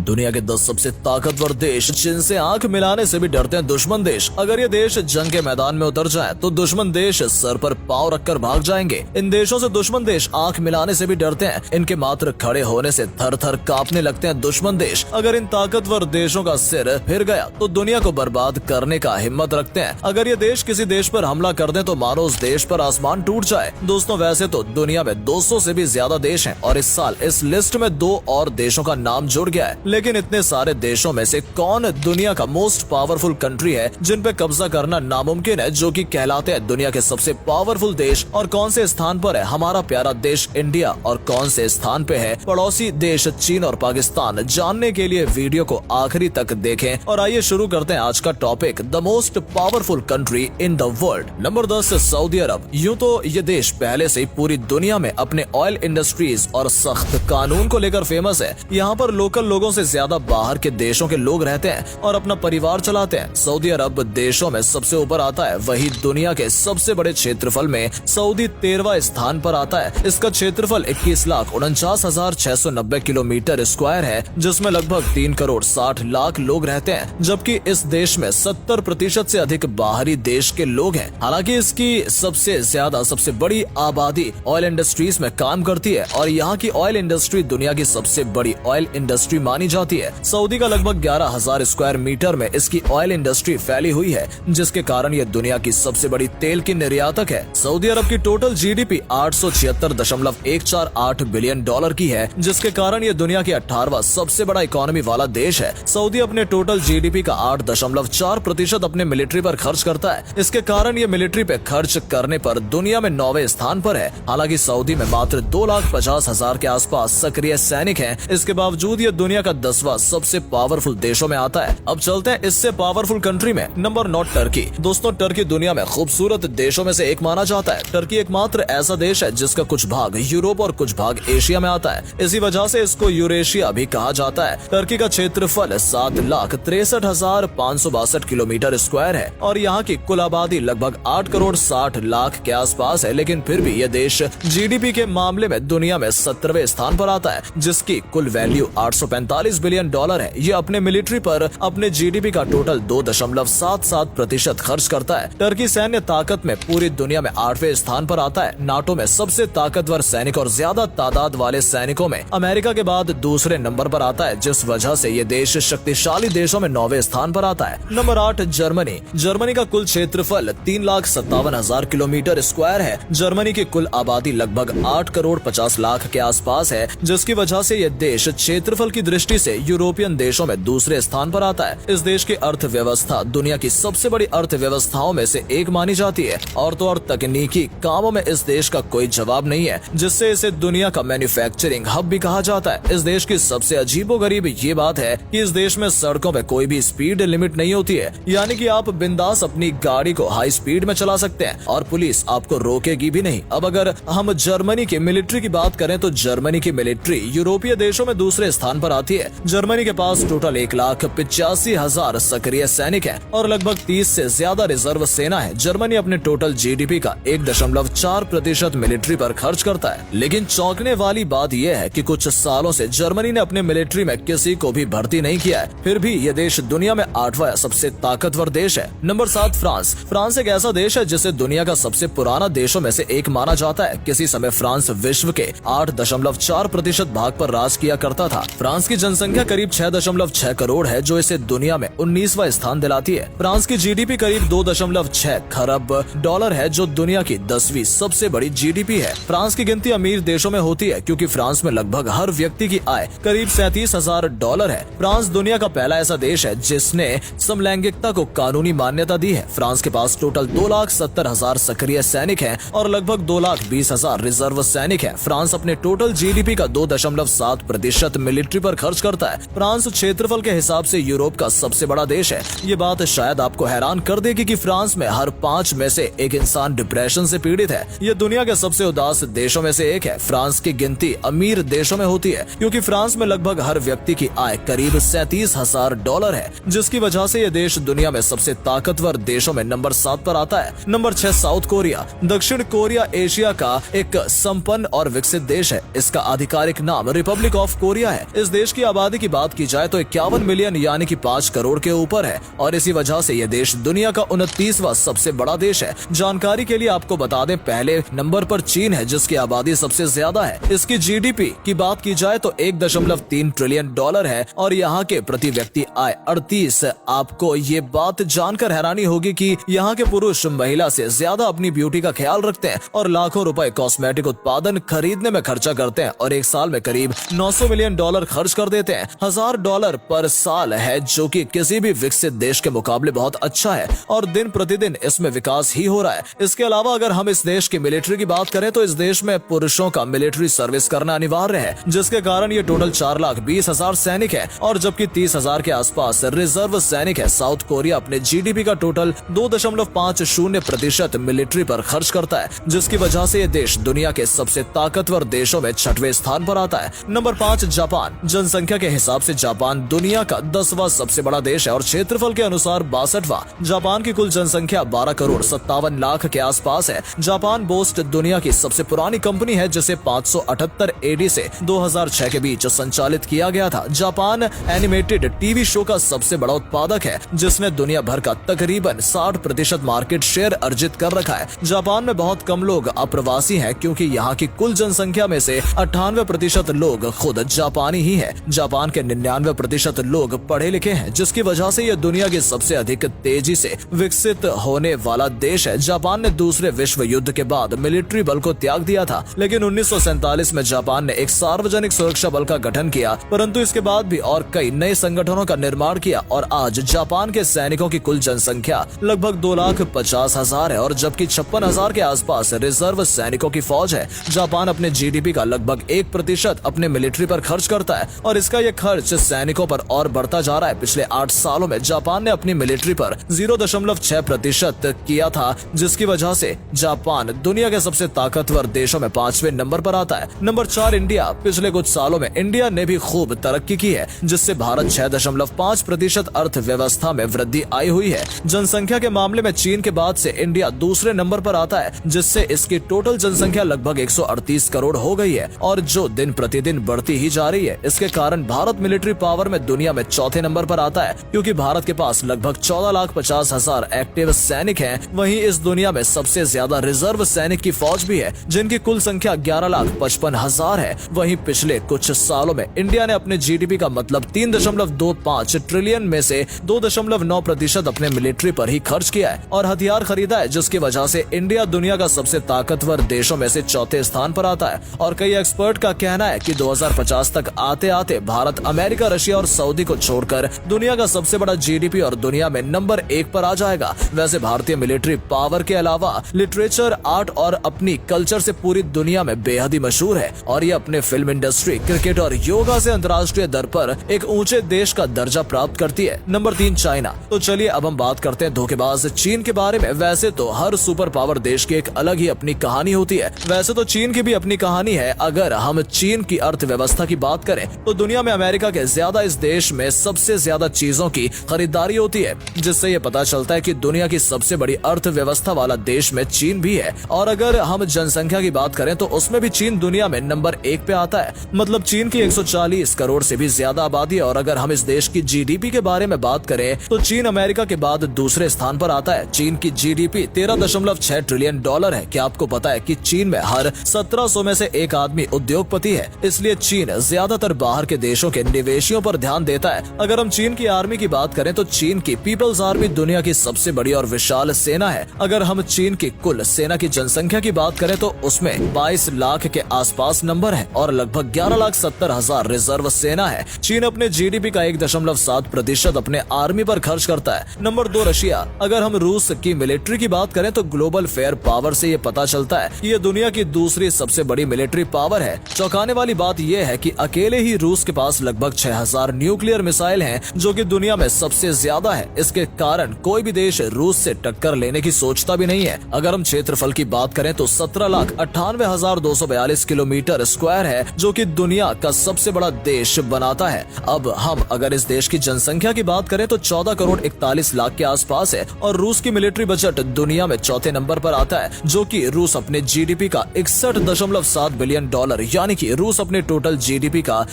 दुनिया के 10 सबसे ताकतवर देश जिनसे आंख मिलाने से भी डरते हैं दुश्मन देश। अगर ये देश जंग के मैदान में उतर जाए तो दुश्मन देश सर पर पांव रखकर भाग जाएंगे। इन देशों से दुश्मन देश आंख मिलाने से भी डरते हैं। इनके मात्र खड़े होने से थर थर कांपने लगते हैं दुश्मन देश। अगर इन ताकतवर देशों का सिर फिर गया तो दुनिया को बर्बाद करने का हिम्मत रखते हैं। अगर ये देश किसी देश पर हमला कर दें तो मानो उस देश पर आसमान टूट जाए। दोस्तों, वैसे तो दुनिया में 200 से भी ज्यादा देश हैं और इस साल इस लिस्ट में 2 और देशों का नाम जुड़ गया है। लेकिन इतने सारे देशों में से कौन दुनिया का मोस्ट पावरफुल कंट्री है जिन पे कब्जा करना नामुमकिन है, जो कि कहलाते हैं दुनिया के सबसे पावरफुल देश? और कौन से स्थान पर है हमारा प्यारा देश इंडिया और कौन से स्थान पे है पड़ोसी देश चीन और पाकिस्तान? जानने के लिए वीडियो को आखिरी तक देखें और आइए शुरू करते हैं आज का topic, the most powerful country in the world. Number 10, Saudi Arab. यूँ तो ये देश पहले से ही पूरी दुनिया में अपने ऑयल इंडस्ट्रीज और सख्त कानून को लेकर फेमस है। यहाँ पर लोकल लोगों से ज्यादा बाहर के देशों के लोग रहते हैं और अपना परिवार चलाते हैं। सऊदी अरब देशों में सबसे ऊपर आता है। वही दुनिया के सबसे बड़े क्षेत्रफल में सऊदी 13वां स्थान पर आता है। इसका क्षेत्रफल 21,49,690 किलोमीटर स्क्वायर है, जिसमें लगभग 3 करोड़ 60 लाख लोग रहते हैं, जबकि इस देश में 70% से अधिक बाहरी देश के लोग हैं। हालांकि इसकी सबसे बड़ी आबादी ऑयल इंडस्ट्रीज में काम करती है और यहाँ की ऑयल इंडस्ट्री दुनिया की सबसे बड़ी ऑयल इंडस्ट्री मानी जाती है। सऊदी का लगभग 11,000 स्क्वायर मीटर में इसकी ऑयल इंडस्ट्री फैली हुई है, जिसके कारण ये दुनिया की सबसे बड़ी तेल की निर्यातक है। सऊदी अरब की टोटल जीडीपी 876.148 बिलियन डॉलर की है, जिसके कारण ये दुनिया के 18वां सबसे बड़ा इकोनॉमी वाला देश है। सऊदी अपने टोटल जीडीपी का 8.4% अपने मिलिट्री पर खर्च करता है। इसके कारण ये मिलिट्री पे खर्च करने पर दुनिया में 9वें स्थान पर है। हालांकि सऊदी में मात्र 2,50,000 के आसपास सक्रिय सैनिक हैं। इसके बावजूद ये दुनिया का 10वां सबसे पावरफुल देशों में आता है। अब चलते हैं इससे पावरफुल कंट्री में। Number 9, Turkey. दोस्तों, टर्की दुनिया में खूबसूरत देशों में से एक माना जाता है। टर्की एकमात्र ऐसा देश है जिसका कुछ भाग यूरोप और कुछ भाग एशिया में आता है। इसी वजह से इसको यूरेशिया भी कहा जाता है। टर्की का क्षेत्रफल 7,63,562 किलोमीटर स्क्वायर है और यहाँ की कुल आबादी लगभग 8 करोड़ 60 लाख के आसपास है। लेकिन फिर भी यह देश जीडीपी के मामले में दुनिया में 17वें स्थान पर आता है, जिसकी कुल वैल्यू 845 बिलियन डॉलर है। ये अपने मिलिट्री पर अपने जीडीपी का टोटल 2.77% खर्च करता है। टर्की सैन्य ताकत में पूरी दुनिया में 8वें स्थान पर आता है। नाटो में सबसे ताकतवर सैनिक और ज्यादा तादाद वाले सैनिकों में अमेरिका के बाद दूसरे नंबर पर आता है, जिस वजह से ये देश शक्तिशाली देशों में 9वें स्थान पर आता है। Number 8, Germany. जर्मनी का कुल क्षेत्रफल 3,57,000 किलोमीटर स्क्वायर है। जर्मनी की कुल आबादी लगभग 8 करोड़ 50 लाख के आसपास है, जिसकी वजह से यह देश क्षेत्रफल की दृष्टि से यूरोपियन देशों में दूसरे स्थान पर आता है। इस देश की अर्थव्यवस्था दुनिया की सबसे बड़ी अर्थव्यवस्थाओं में से एक मानी जाती है और तो और तकनीकी कामों में इस देश का कोई जवाब नहीं है, जिससे इसे दुनिया का मैन्युफैक्चरिंग हब भी कहा जाता है। इस देश की सबसे अजीबोगरीब ये बात है कि इस देश में सड़कों पे कोई भी स्पीड लिमिट नहीं होती है, यानी कि आप बिंदास अपनी गाड़ी को हाई स्पीड में चला सकते हैं और पुलिस आपको रोकेगी भी नहीं। अब अगर हम जर्मनी की मिलिट्री की बात करें तो जर्मनी की मिलिट्री यूरोपीय देशों में दूसरे स्थान पर आती है। जर्मनी के पास टोटल 1,85,000 सक्रिय सैनिक हैं और लगभग 30 से ज्यादा रिजर्व सेना है। जर्मनी अपने टोटल जीडीपी का 1.4% मिलिट्री पर खर्च करता है। लेकिन चौंकने वाली बात यह है कि कुछ सालों से जर्मनी ने अपने मिलिट्री में किसी को भी भर्ती नहीं किया है। फिर भी यह देश दुनिया में 8वां सबसे ताकतवर देश है। Number 7, France. फ्रांस एक ऐसा देश है जिसे दुनिया का सबसे पुराना देशों में से एक माना जाता है। किसी समय फ्रांस विश्व के 8.4% भाग पर राज किया करता था। फ्रांस की जनसंख्या करीब 6.6 करोड़ है, जो इसे दुनिया में 19वां स्थान दिलाती है। फ्रांस की जीडीपी करीब 2.6 खरब डॉलर है, जो दुनिया की 10वीं सबसे बड़ी जीडीपी है। फ्रांस की गिनती अमीर देशों में होती है क्योंकि फ्रांस में लगभग हर व्यक्ति की आय करीब 37,000 डॉलर है। फ्रांस दुनिया का पहला ऐसा देश है जिसने समलैंगिकता को कानूनी मान्यता दी है। फ्रांस के पास टोटल 2,70,000 सक्रिय सैनिक हैं और लगभग 2,20,000 रिजर्व सैनिक हैं। फ्रांस अपने टोटल जीडीपी का 2.7% मिलिट्री पर खर्च करता है। फ्रांस क्षेत्रफल के हिसाब से यूरोप का सबसे बड़ा देश है। ये बात शायद आपको हैरान कर देगी कि फ्रांस में हर 5 में से एक इंसान डिप्रेशन से पीड़ित है। ये दुनिया के सबसे उदास देशों में से एक है। फ्रांस की गिनती अमीर देशों में होती है क्योंकि फ्रांस में लगभग हर व्यक्ति की आय करीब 37,000 डॉलर है, जिसकी वजह से ये देश दुनिया में सबसे ताकतवर देशों में नंबर 7 पर आता है। Number 6, south Korea. दक्षिण कोरिया एशिया का एक संपन्न और विकसित देश है। इसका आधिकारिक नाम रिपब्लिक ऑफ कोरिया है। इस देश की आबादी की बात की जाए तो 51 मिलियन यानी कि 5 करोड़ के ऊपर है और इसी वजह से यह देश दुनिया का 29वां सबसे बड़ा देश है। जानकारी के लिए आपको बता दें, पहले नंबर पर चीन है जिसकी आबादी सबसे ज्यादा है। इसकी जीडीपी की बात की जाए तो 1.3 ट्रिलियन डॉलर है और यहाँ के प्रति व्यक्ति आय 38। आपको ये बात जानकर हैरानी होगी कि यहाँ के पुरुष महिला से ज्यादा अपनी ब्यूटी का ख्याल रखते हैं और लाखों रुपए कॉस्मेटिक उत्पादन खरीदने में खर्चा करते हैं और एक साल में करीब 900 मिलियन डॉलर खर्च कर देते हैं। $1000 पर साल है जो कि किसी भी विकसित देश के मुकाबले बहुत अच्छा है और दिन प्रतिदिन इसमें विकास ही हो रहा है। इसके अलावा अगर हम इस देश की मिलिट्री की बात करें तो इस देश में पुरुषों का मिलिट्री सर्विस करना अनिवार्य है, जिसके कारण ये टोटल 4,20,000 सैनिक है और जबकि 30,000 के आसपास रिजर्व सैनिक है। साउथ कोरिया अपने जीडीपी का टोटल 2.50% मिलिट्री पर खर्च करता है, जिसकी वजह से ये देश दुनिया के सबसे ताकतवर देशों में 6वें स्थान पर आता है। Number 5 Japan. जनसंख्या के हिसाब से जापान दुनिया का 10वां सबसे बड़ा देश है और क्षेत्रफल के अनुसार 62वां। जापान की कुल जनसंख्या 12 करोड़ 57 लाख के आसपास है। जापान पोस्ट दुनिया की सबसे पुरानी कंपनी है जिसे 578 एडी से 2006 के बीच संचालित किया गया था। जापान एनिमेटेड टीवी शो का सबसे बड़ा उत्पादक है जिसने दुनिया भर का तकरीबन 60% मार्केट शेयर अर्जित कर रखा है। जापान में बहुत कम लोग अप्रवासी हैं क्योंकि यहाँ की कुल जनसंख्या में से 98% लोग खुद जापानी ही है। जापान के 99% लोग पढ़े लिखे हैं, जिसकी वजह से यह दुनिया के सबसे अधिक तेजी से विकसित होने वाला देश है। जापान ने दूसरे विश्व युद्ध के बाद मिलिट्री बल को त्याग दिया था, लेकिन 1947 में जापान ने एक सार्वजनिक सुरक्षा बल का गठन किया, परंतु इसके बाद भी और कई नए संगठनों का निर्माण किया और आज जापान के सैनिकों की कुल जनसंख्या लगभग 2,50,000 है और जबकि 56,000 के आसपास रिजर्व सैनिकों की फौज है। जापान अपने जीडीपी का लगभग 1% अपने मिलिट्री पर खर्च करता है और इसका यह खर्च सैनिकों पर और बढ़ता जा रहा है। पिछले 8 सालों में जापान ने अपनी मिलिट्री पर 0.6% किया था, जिसकी वजह से जापान दुनिया के सबसे ताकतवर देशों में 5वें नंबर पर आता है। Number 4 India. पिछले कुछ सालों में इंडिया ने भी खूब तरक्की की है, जिससे भारत 6.5% अर्थव्यवस्था में वृद्धि आई हुई है। जनसंख्या के मामले में चीन के बाद से इंडिया दूसरे नंबर पर आता है, जिससे इसकी टोटल जनसंख्या लगभग 138 करोड़ हो गई है और जो दिन प्रतिदिन बढ़ती ही जा रही है। इसके कारण भारत मिलिट्री पावर में दुनिया में चौथे नंबर पर आता है, क्योंकि भारत के पास लगभग 14,50,000 एक्टिव सैनिक हैं। वहीं इस दुनिया में सबसे ज्यादा रिजर्व सैनिक की फौज भी है, जिनकी कुल संख्या 11,55,000 है। वहीं पिछले कुछ सालों में इंडिया ने अपने जीडीपी का मतलब 3.25 ट्रिलियन में से 2.9% अपने मिलिट्री पर ही खर्च किया है और हथियार खरीदा है, जिसकी वजह से इंडिया दुनिया का सबसे ताकतवर देशों में से चौथे स्थान पर आता है। और कई एक्सपर्ट का कहना है कि 2050 तक आते आते भारत अमेरिका, रशिया और सऊदी को छोड़कर दुनिया का सबसे बड़ा जीडीपी और दुनिया में नंबर 1 पर आ जाएगा। वैसे भारतीय मिलिट्री पावर के अलावा लिटरेचर, आर्ट और अपनी कल्चर से पूरी दुनिया में बेहद ही मशहूर है और ये अपने फिल्म इंडस्ट्री, क्रिकेट और योगा से अंतर्राष्ट्रीय दर पर एक ऊंचे देश का दर्जा प्राप्त करती है। Number 3 China. तो चलिए अब हम बात करते हैं धोखेबाज चीन के बारे में। वैसे तो हर सुपर पावर देश की एक अलग ही अपनी कहानी होती है। वैसे तो चीन की भी अपनी कहानी है। अगर हम चीन की अर्थव्यवस्था की बात करें तो दुनिया में अमेरिका के ज्यादा इस देश में सबसे ज्यादा चीजों की खरीदारी होती है, जिससे ये पता चलता है कि दुनिया की सबसे बड़ी अर्थव्यवस्था वाला देश में चीन भी है। और अगर हम जनसंख्या की बात करें तो उसमें भी चीन दुनिया में नंबर 1 पे आता है। मतलब चीन की 140 करोड़ से भी ज्यादा आबादी है। और अगर हम इस देश की जीडीपी के बारे में बात करें तो चीन अमेरिका के बाद दूसरे स्थान पर आता है। चीन की जीडीपी 13.6 ट्रिलियन डॉलर है। क्या आपको पता है कि चीन में हर 1700 में से एक आदमी उद्योगपति है? इसलिए चीन ज्यादातर बाहर के देशों के निवेशियों पर ध्यान देता है। अगर हम चीन की आर्मी की बात करें तो चीन की पीपल्स आर्मी दुनिया की सबसे बड़ी और विशाल सेना है। अगर हम चीन की कुल सेना की जनसंख्या की बात करें तो उसमें 22 लाख के आसपास नंबर है और लगभग 11,70,000 रिजर्व सेना है। चीन अपने जीडीपी का 1.7% अपने आर्मी पर खर्च करता है। Number 2 Russia. अगर हम रूस की मिलिट्री की बात करें तो ग्लोबल फेयर पावर से ये पता चलता है कि ये दुनिया की दूसरी सबसे बड़ी मिलिट्री पावर है। चौंकाने वाली बात यह है कि अकेले ही रूस के पास लगभग 6,000 न्यूक्लियर मिसाइल हैं, जो कि दुनिया में सबसे ज्यादा है। इसके कारण कोई भी देश रूस से टक्कर लेने की सोचता भी नहीं है। अगर हम क्षेत्रफल की बात करें तो 17,98,242 किलोमीटर स्क्वायर है, जो कि दुनिया का सबसे बड़ा देश बनाता है। अब हम अगर इस देश की जनसंख्या की बात करें तो 14 करोड़ 41 लाख के आसपास है और रूस की मिलिट्री बजट दुनिया में चौथे नंबर पर आता है, जो कि रूस अपने जीडीपी का 61.7 बिलियन डॉलर यानी कि रूस अपने टोटल जीडीपी का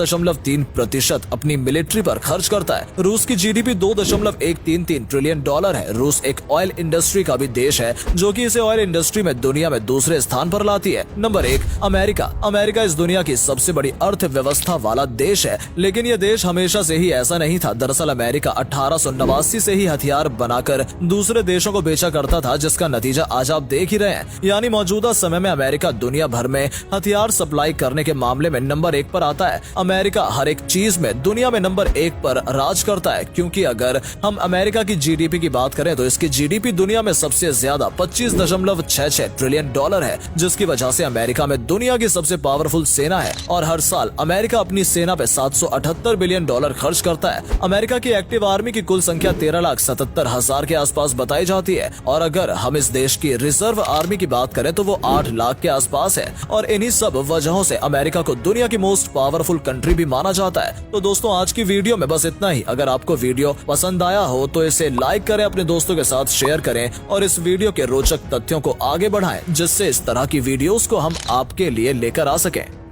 2.3% अपनी मिलिट्री पर खर्च करता है। रूस की जीडीपी $2.133 ट्रिलियन है। रूस एक ऑयल इंडस्ट्री का भी देश है, जो कि इसे ऑयल इंडस्ट्री में दुनिया में दूसरे स्थान पर लाती है। Number 1, America. अमेरिका इस दुनिया की सबसे बड़ी अर्थव्यवस्था वाला देश है, लेकिन यह देश हमेशा से ही ऐसा नहीं था। दरअसल अमेरिका 1889 से ही हथियार बनाकर दूसरे देशों को बेचा करता था, जिसका नतीजा आज आप देख ही रहे हैं। यानी मौजूदा समय में अमेरिका दुनिया भर में हथियार सप्लाई करने के मामले में नंबर 1 पर आता है। अमेरिका हर एक चीज में दुनिया में नंबर 1 पर राज करता है, क्योंकि अगर हम अमेरिका की जीडीपी की बात करें तो इसकी जीडीपी दुनिया में सबसे ज्यादा $25.66 ट्रिलियन है, जिसकी वजह से अमेरिका में दुनिया की सबसे पावरफुल सेना है और हर साल अमेरिका अपनी सेना पे $778 बिलियन खर्च करता है। अमेरिका की एक्टिव आर्मी की कुल संख्या 13,77,000 के आसपास बताई जाती है और अगर हम इस देश की रिजर्व आर्मी की बात करें तो वो 8 लाख के आसपास है और इन्हीं सब वजहों से अमेरिका को दुनिया की मोस्ट पावरफुल कंट्री भी माना जाता है। तो दोस्तों, आज की वीडियो में बस इतना ही। अगर आपको वीडियो पसंद आया हो तो इसे लाइक करें, अपने दोस्तों के साथ शेयर करें और इस वीडियो के रोचक तथ्यों को आगे बढ़ाएं, जिससे इस तरह की वीडियोस को हम आपके लिए लेकर आ सकें।